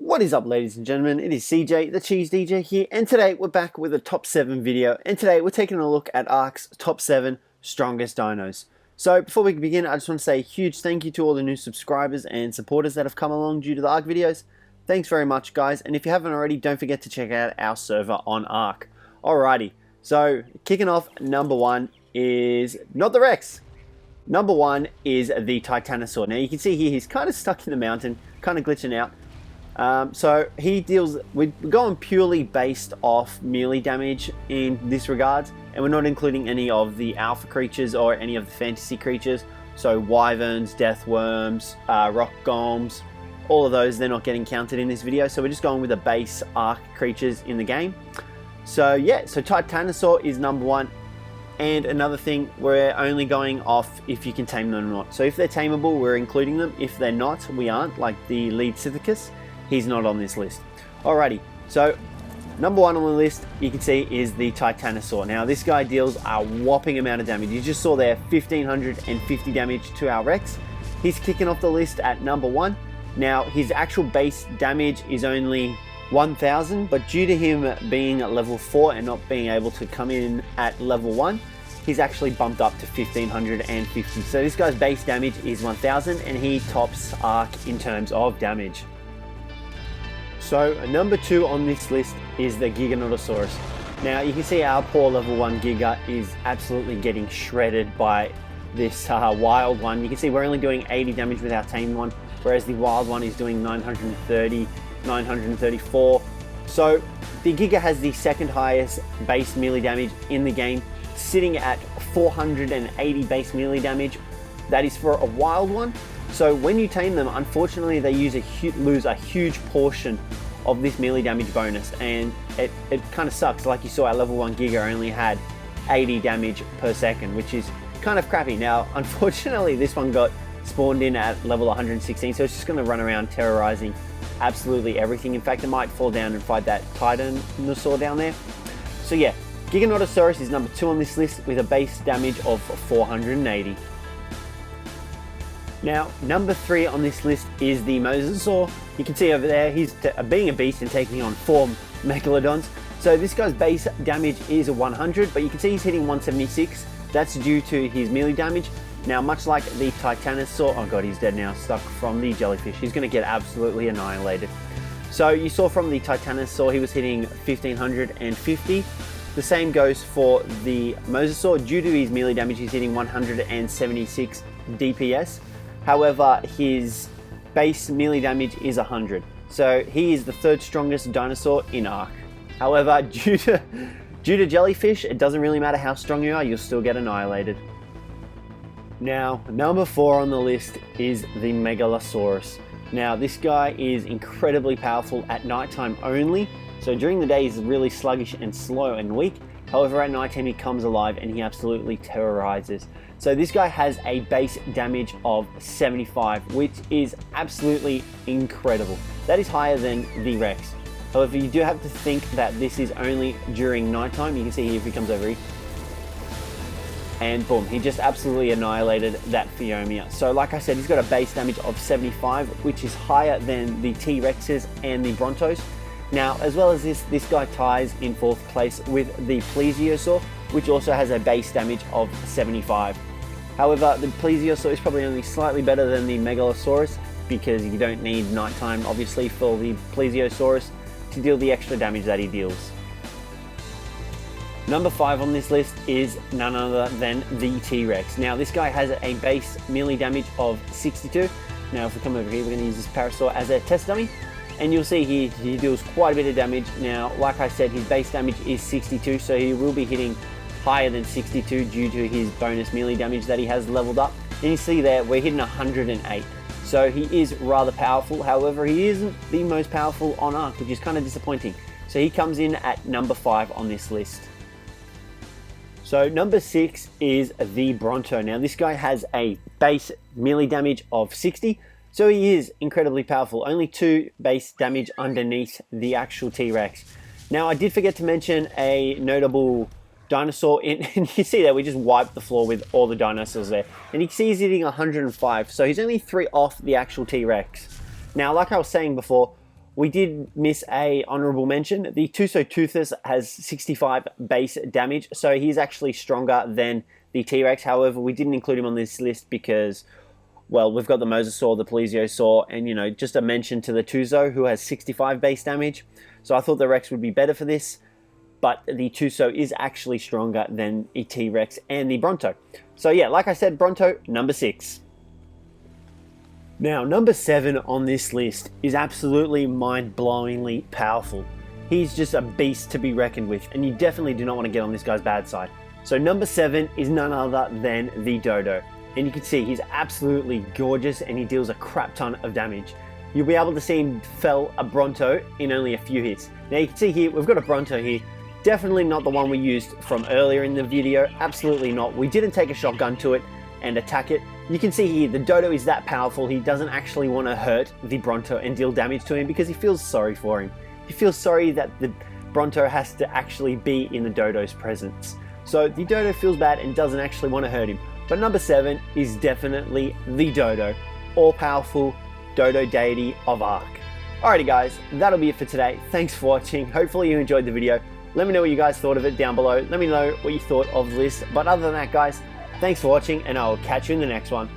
What is up, ladies and gentlemen? It is CJ, the Cheese DJ here, and today we're back with a top 7 video, and today we're taking a look at ARK's top 7 strongest dinos. So before we begin, I just want to say a huge thank you to all the new subscribers and supporters that have come along due to the ARK videos. Thanks very much, guys, and if you haven't already, don't forget to check out our server on ARK. Alrighty, so kicking off, number 1 is not the Rex. Number 1 is the Titanosaur. Now you can see here he's kind of stuck in the mountain, kind of glitching out. So he deals, we're going purely based off melee damage in this regards, and we're not including any of the alpha creatures or any of the fantasy creatures. So wyverns, death worms, rock golems, all of those, they're not getting counted in this video. So we're just going with the base ARK creatures in the game. So yeah, so Titanosaur is number 1. And another thing, we're only going off if you can tame them or not. So if they're tameable, we're including them. If they're not, we aren't, like the Cjthecheesedj. He's not on this list. Alrighty, so number 1 on the list, you can see, is the Titanosaur. Now this guy deals a whopping amount of damage. You just saw there 1550 damage to our Rex. He's kicking off the list at number 1. Now his actual base damage is only 1000, but due to him being at level 4 and not being able to come in at level 1, he's actually bumped up to 1550. So this guy's base damage is 1000 and he tops ARK in terms of damage. So number 2 on this list is the Giganotasaurus. Now you can see our poor level 1 Giga is absolutely getting shredded by this wild one. You can see we're only doing 80 damage with our tamed one, whereas the wild one is doing 930, 934. So the Giga has the second highest base melee damage in the game, sitting at 480 base melee damage. That is for a wild one. So when you tame them, unfortunately they lose a huge portion of this melee damage bonus, and it kind of sucks. Like you saw, our level 1 Giga only had 80 damage per second, which is kind of crappy. Now unfortunately this one got spawned in at level 116, so it's just going to run around terrorizing absolutely everything. In fact, it might fall down and fight that Titanosaur down there. So yeah, Giganotasaurus is number 2 on this list with a base damage of 480. Now, number 3 on this list is the Mosasaurus. You can see over there, he's being a beast and taking on 4 Megalodons. So this guy's base damage is 100, but you can see he's hitting 176. That's due to his melee damage. Now, much like the Titanosaur, oh god, he's dead now, stuck from the jellyfish. He's going to get absolutely annihilated. So you saw from the Titanosaur, he was hitting 1550. The same goes for the Mosasaur. Due to his melee damage, he's hitting 176 DPS. However, his base melee damage is 100. So he is the 3rd strongest dinosaur in ARK. However, due to jellyfish, it doesn't really matter how strong you are, you'll still get annihilated. Now, number 4 on the list is the Megalosaurus. Now, this guy is incredibly powerful at nighttime only. So during the day, he's really sluggish and slow and weak. However, at nighttime, he comes alive and he absolutely terrorizes. So this guy has a base damage of 75, which is absolutely incredible. That is higher than the Rex. However, you do have to think that this is only during nighttime. You can see here if he comes over here. And boom, he just absolutely annihilated that Phiomia. So like I said, he's got a base damage of 75, which is higher than the T-Rexes and the Brontos. Now, as well as this guy ties in 4th place with the Plesiosaur, which also has a base damage of 75. However, the Plesiosaur is probably only slightly better than the Megalosaurus, because you don't need nighttime, obviously, for the Plesiosaurus to deal the extra damage that he deals. Number 5 on this list is none other than the T-Rex. Now, this guy has a base melee damage of 62. Now, if we come over here, we're going to use this Parasaur as a test dummy. And you'll see here, he deals quite a bit of damage. Now, like I said, his base damage is 62, so he will be hitting higher than 62 due to his bonus melee damage that he has leveled up. And you see there, we're hitting 108. So he is rather powerful. However, he isn't the most powerful on ARK, which is kind of disappointing. So he comes in at number 5 on this list. So number 6 is the Bronto. Now, this guy has a base melee damage of 60. So he is incredibly powerful, only 2 base damage underneath the actual T-Rex. Now, I did forget to mention a notable dinosaur, and you see that we just wiped the floor with all the dinosaurs there. And you can see he's hitting 105, so he's only 3 off the actual T-Rex. Now, like I was saying before, we did miss a honorable mention. The Tusoteuthis has 65 base damage, so he's actually stronger than the T-Rex. However, we didn't include him on this list because, well, we've got the Mosasaur, the Plesiosaur, and, you know, just a mention to the Tuso, who has 65 base damage. So I thought the Rex would be better for this, but the Tuso is actually stronger than the T-Rex and the Bronto. So yeah, like I said, Bronto, number 6. Now, number 7 on this list is absolutely mind-blowingly powerful. He's just a beast to be reckoned with, and you definitely do not want to get on this guy's bad side. So number 7 is none other than the Dodo. And you can see he's absolutely gorgeous, and he deals a crap ton of damage. You'll be able to see him fell a Bronto in only a few hits. Now you can see here, we've got a Bronto here. Definitely not the one we used from earlier in the video. Absolutely not. We didn't take a shotgun to it and attack it. You can see here, the Dodo is that powerful, he doesn't actually want to hurt the Bronto and deal damage to him because he feels sorry for him. He feels sorry that the Bronto has to actually be in the Dodo's presence. So the Dodo feels bad and doesn't actually want to hurt him. But number 7 is definitely the Dodo, all-powerful Dodo deity of Ark. Alrighty guys, that'll be it for today. Thanks for watching. Hopefully you enjoyed the video. Let me know what you guys thought of it down below. Let me know what you thought of the list. But other than that guys, thanks for watching, and I'll catch you in the next one.